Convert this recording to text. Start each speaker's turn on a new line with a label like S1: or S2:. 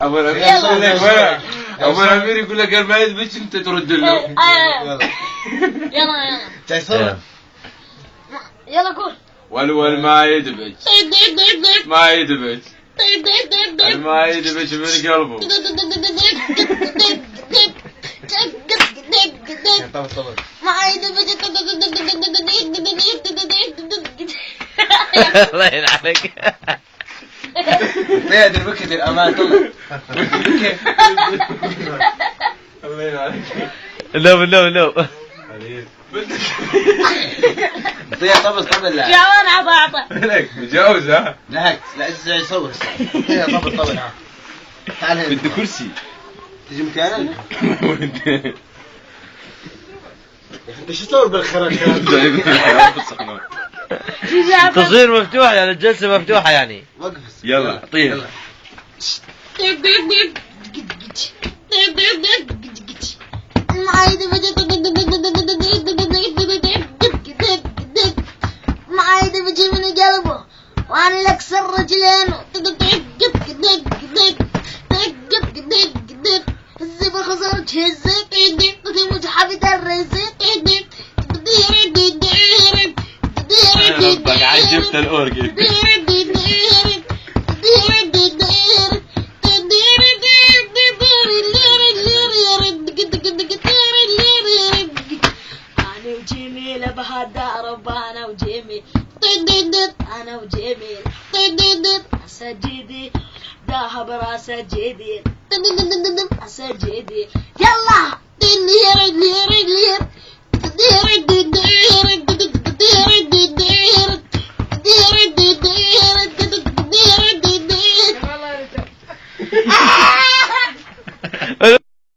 S1: ابو الامير يقول لك ولا ابو الامير يقول لك ما يثبتش انت ترد له.
S2: يلا
S3: تيسر
S2: يلا قول.
S1: والول ما يدبج ما يدبج ما يدبج من قلبه.
S2: ما يدبج
S4: الله يلعنك.
S3: ما يدري بكت الأمان طلع.
S1: الله يلعنك.
S4: لو
S3: طيب قبل لا
S2: جوان عطاطا
S1: لك متجاوز ها.
S3: لا يصور طيب قبل ها. تعال هنا
S1: بدي كرسي
S3: تجي مكانك. انت شو تصور بالخرج؟
S4: تصوير مفتوح يعني الجلسة مفتوحة يعني.
S3: وقف
S1: يلا اعطيه.
S2: ما يدبج من قلبه وانا لك سر رجلينه. الزبر خسر تهزك تموت حبيت الرزق.
S1: ربك عجبت الأورجي.
S2: أنا وجميل بهالدار أنا وجميل أنا وجميل أسجدي ذهب راس جديد أسجدي يلا دير